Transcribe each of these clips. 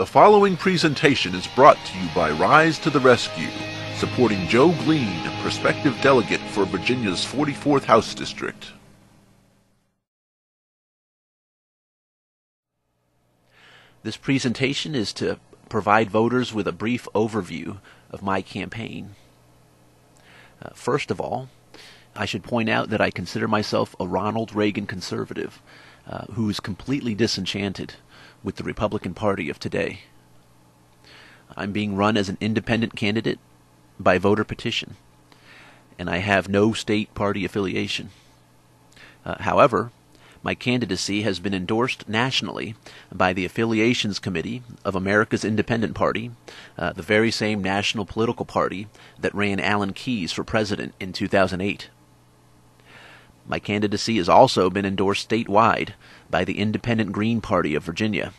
The following presentation is brought to you by Rise to the Rescue, supporting Joe Glean, Prospective Delegate for Virginia's 44th House District. This presentation is to provide voters with a brief overview of my campaign. First of all, I should point out that I consider myself a Ronald Reagan conservative who is completely disenchanted with the Republican Party of today. I'm being run as an independent candidate by voter petition, and I have no state party affiliation. However, my candidacy has been endorsed nationally by the Affiliations Committee of America's Independent Party, the very same national political party that ran Alan Keyes for president in 2008. My candidacy has also been endorsed statewide by the Independent Green Party of Virginia.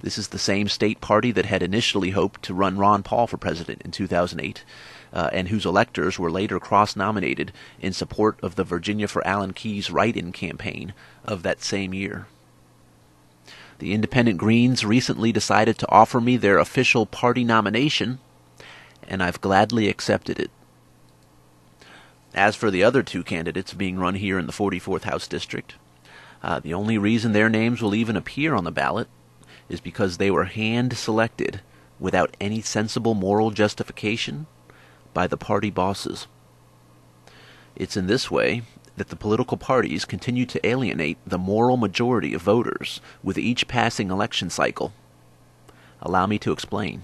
This is the same state party that had initially hoped to run Ron Paul for president in 2008, and whose electors were later cross-nominated in support of the Virginia for Alan Keyes write-in campaign of that same year. The Independent Greens recently decided to offer me their official party nomination, and I've gladly accepted it. As for the other two candidates being run here in the 44th House District, the only reason their names will even appear on the ballot is because they were hand-selected without any sensible moral justification by the party bosses. It's in this way that the political parties continue to alienate the moral majority of voters with each passing election cycle. Allow me to explain.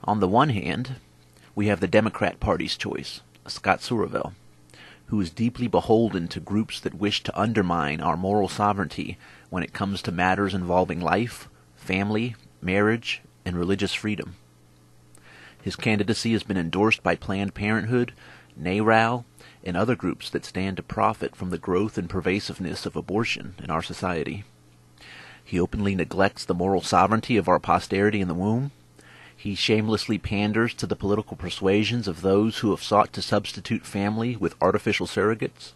On the one hand, we have the Democrat Party's choice, Scott Sourville, who is deeply beholden to groups that wish to undermine our moral sovereignty when it comes to matters involving life, family, marriage, and religious freedom. His candidacy has been endorsed by Planned Parenthood, NARAL, and other groups that stand to profit from the growth and pervasiveness of abortion in our society. He openly neglects the moral sovereignty of our posterity in the womb. He shamelessly panders to the political persuasions of those who have sought to substitute family with artificial surrogates.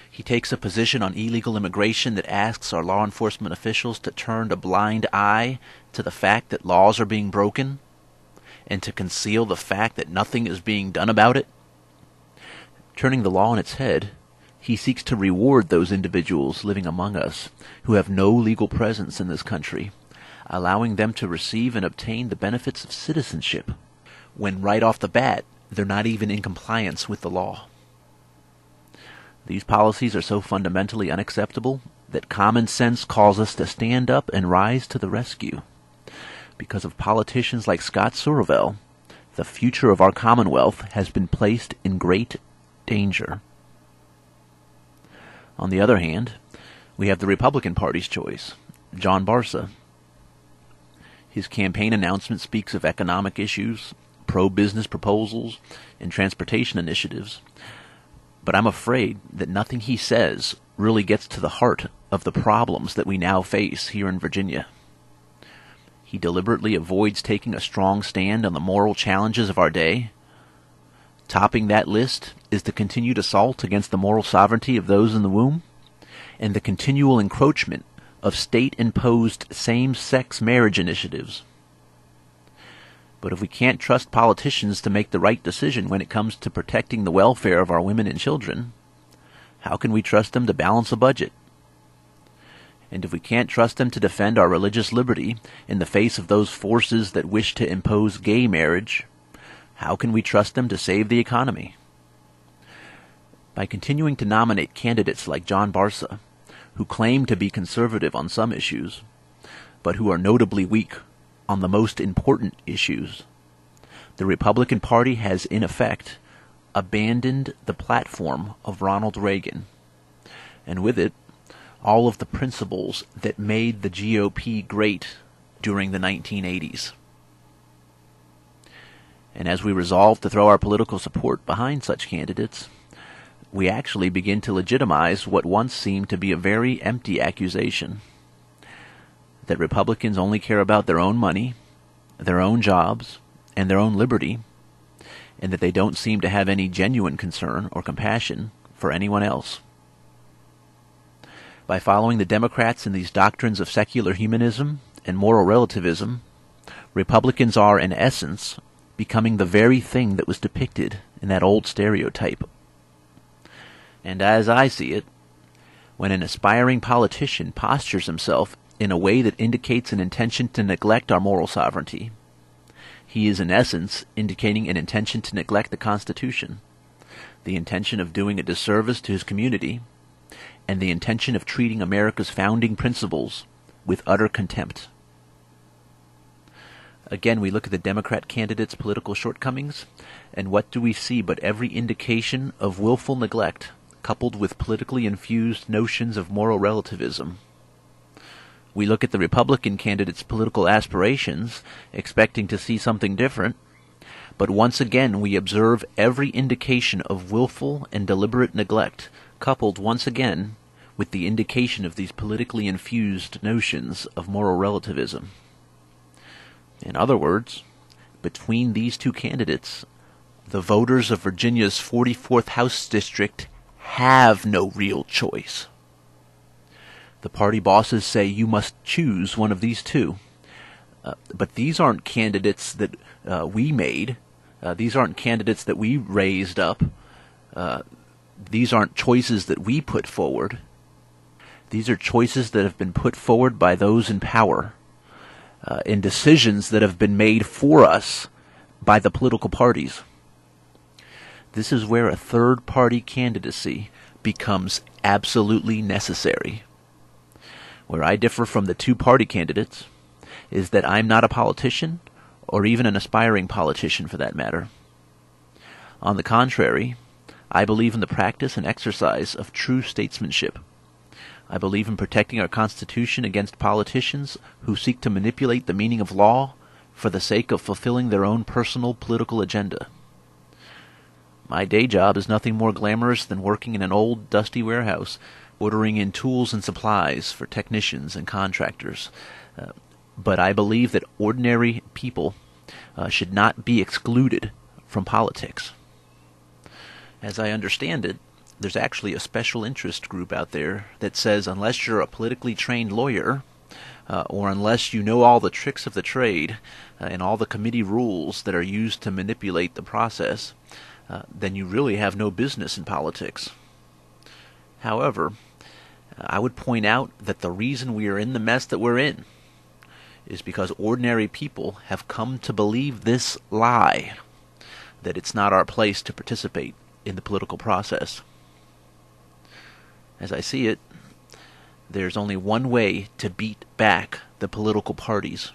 He takes a position on illegal immigration that asks our law enforcement officials to turn a blind eye to the fact that laws are being broken, and to conceal the fact that nothing is being done about it. Turning the law on its head, he seeks to reward those individuals living among us who have no legal presence in this country, allowing them to receive and obtain the benefits of citizenship, when right off the bat they're not even in compliance with the law. These policies are so fundamentally unacceptable that common sense calls us to stand up and rise to the rescue. Because of politicians like Scott Sourville, the future of our Commonwealth has been placed in great danger. On the other hand, we have the Republican Party's choice, John Barsa. His campaign announcement speaks of economic issues, pro-business proposals, and transportation initiatives, but I'm afraid that nothing he says really gets to the heart of the problems that we now face here in Virginia. He deliberately avoids taking a strong stand on the moral challenges of our day. Topping that list is the continued assault against the moral sovereignty of those in the womb, and the continual encroachment of state-imposed same-sex marriage initiatives. But if we can't trust politicians to make the right decision when it comes to protecting the welfare of our women and children, how can we trust them to balance a budget? And if we can't trust them to defend our religious liberty in the face of those forces that wish to impose gay marriage, how can we trust them to save the economy? By continuing to nominate candidates like John Barsa, who claim to be conservative on some issues, but who are notably weak on the most important issues, the Republican Party has, in effect, abandoned the platform of Ronald Reagan, and with it, all of the principles that made the GOP great during the 1980s. And as we resolve to throw our political support behind such candidates, we actually begin to legitimize what once seemed to be a very empty accusation, that Republicans only care about their own money, their own jobs, and their own liberty, and that they don't seem to have any genuine concern or compassion for anyone else. By following the Democrats in these doctrines of secular humanism and moral relativism, Republicans are, in essence, becoming the very thing that was depicted in that old stereotype. And as I see it, when an aspiring politician postures himself in a way that indicates an intention to neglect our moral sovereignty, he is in essence indicating an intention to neglect the Constitution, the intention of doing a disservice to his community, and the intention of treating America's founding principles with utter contempt. Again, we look at the Democrat candidate's political shortcomings, and what do we see but every indication of willful neglect, coupled with politically infused notions of moral relativism. We look at the Republican candidate's political aspirations, expecting to see something different, but once again we observe every indication of willful and deliberate neglect, coupled once again with the indication of these politically infused notions of moral relativism. In other words, between these two candidates, the voters of Virginia's 44th House District have no real choice. The party bosses say you must choose one of these two. But these aren't candidates that we made. These aren't candidates that we raised up. These aren't choices that we put forward. These are choices that have been put forward by those in power, in decisions that have been made for us by the political parties. This is where a third-party candidacy becomes absolutely necessary. Where I differ from the two-party candidates is that I'm not a politician, or even an aspiring politician for that matter. On the contrary, I believe in the practice and exercise of true statesmanship. I believe in protecting our Constitution against politicians who seek to manipulate the meaning of law for the sake of fulfilling their own personal political agenda. My day job is nothing more glamorous than working in an old, dusty warehouse, ordering in tools and supplies for technicians and contractors. But I believe that ordinary people should not be excluded from politics. As I understand it, there's actually a special interest group out there that says unless you're a politically trained lawyer, or unless you know all the tricks of the trade and all the committee rules that are used to manipulate the process, then you really have no business in politics. However, I would point out that the reason we are in the mess that we're in is because ordinary people have come to believe this lie, that it's not our place to participate in the political process. As I see it, there's only one way to beat back the political parties.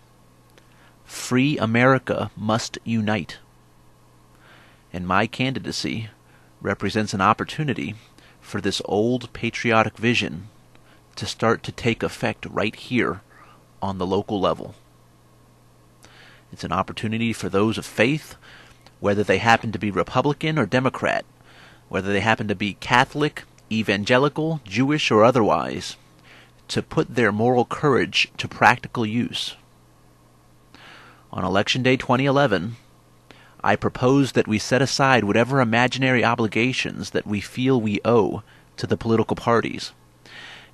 Free America must unite. And my candidacy represents an opportunity for this old patriotic vision to start to take effect right here on the local level. It's an opportunity for those of faith, whether they happen to be Republican or Democrat, whether they happen to be Catholic, evangelical, Jewish, or otherwise, to put their moral courage to practical use. On Election Day 2011, I propose that we set aside whatever imaginary obligations that we feel we owe to the political parties,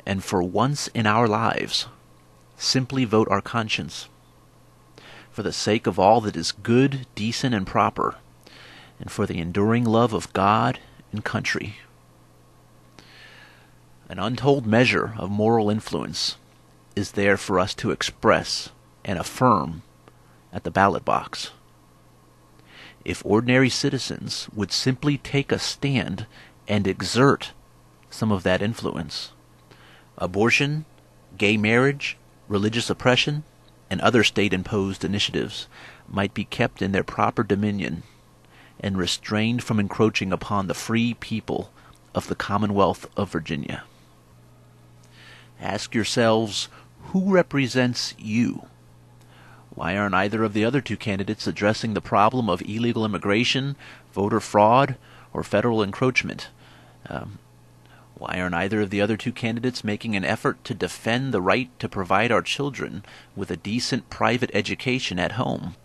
and for once in our lives, simply vote our conscience, for the sake of all that is good, decent, and proper, and for the enduring love of God and country. An untold measure of moral influence is there for us to express and affirm at the ballot box. If ordinary citizens would simply take a stand and exert some of that influence, abortion, gay marriage, religious oppression, and other state-imposed initiatives might be kept in their proper dominion and restrained from encroaching upon the free people of the Commonwealth of Virginia. Ask yourselves, who represents you? Why aren't either of the other two candidates addressing the problem of illegal immigration, voter fraud, or federal encroachment? Why aren't either of the other two candidates making an effort to defend the right to provide our children with a decent private education at home?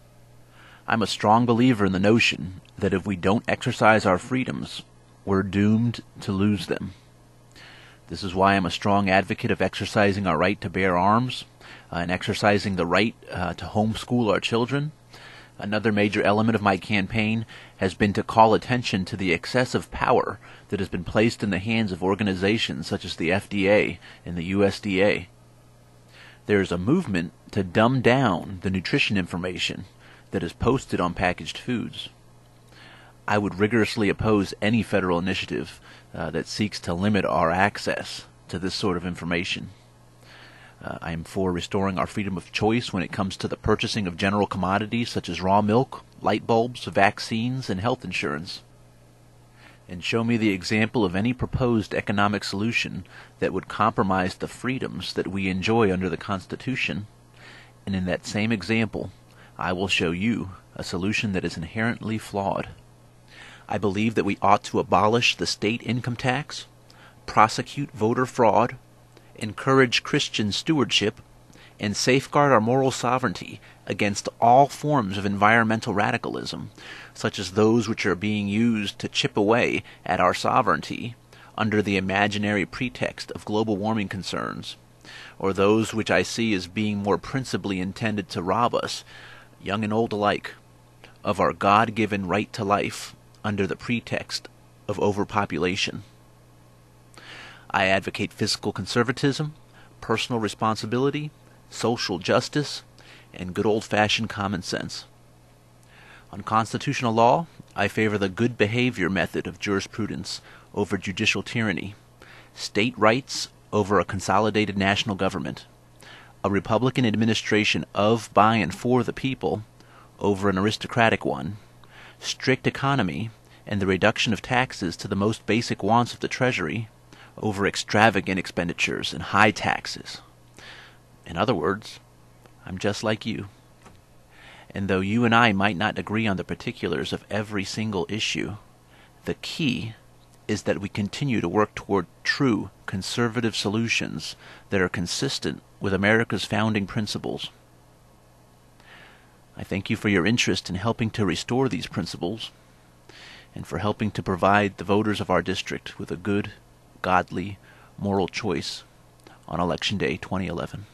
I'm a strong believer in the notion that if we don't exercise our freedoms, we're doomed to lose them. This is why I'm a strong advocate of exercising our right to bear arms, in exercising the right to homeschool our children. Another major element of my campaign has been to call attention to the excessive power that has been placed in the hands of organizations such as the FDA and the USDA. There is a movement to dumb down the nutrition information that is posted on packaged foods. I would rigorously oppose any federal initiative that seeks to limit our access to this sort of information. I am for restoring our freedom of choice when it comes to the purchasing of general commodities such as raw milk, light bulbs, vaccines, and health insurance. And show me the example of any proposed economic solution that would compromise the freedoms that we enjoy under the Constitution, and in that same example, I will show you a solution that is inherently flawed. I believe that we ought to abolish the state income tax, prosecute voter fraud, encourage Christian stewardship, and safeguard our moral sovereignty against all forms of environmental radicalism, such as those which are being used to chip away at our sovereignty under the imaginary pretext of global warming concerns, or those which I see as being more principally intended to rob us, young and old alike, of our God-given right to life under the pretext of overpopulation. I advocate fiscal conservatism, personal responsibility, social justice, and good old-fashioned common sense. On constitutional law, I favor the good behavior method of jurisprudence over judicial tyranny, state rights over a consolidated national government, a Republican administration of, by, and for the people over an aristocratic one, strict economy, and the reduction of taxes to the most basic wants of the Treasury over extravagant expenditures and high taxes. In other words, I'm just like you. And though you and I might not agree on the particulars of every single issue, the key is that we continue to work toward true conservative solutions that are consistent with America's founding principles. I thank you for your interest in helping to restore these principles and for helping to provide the voters of our district with a good, godly, moral choice on Election Day 2011.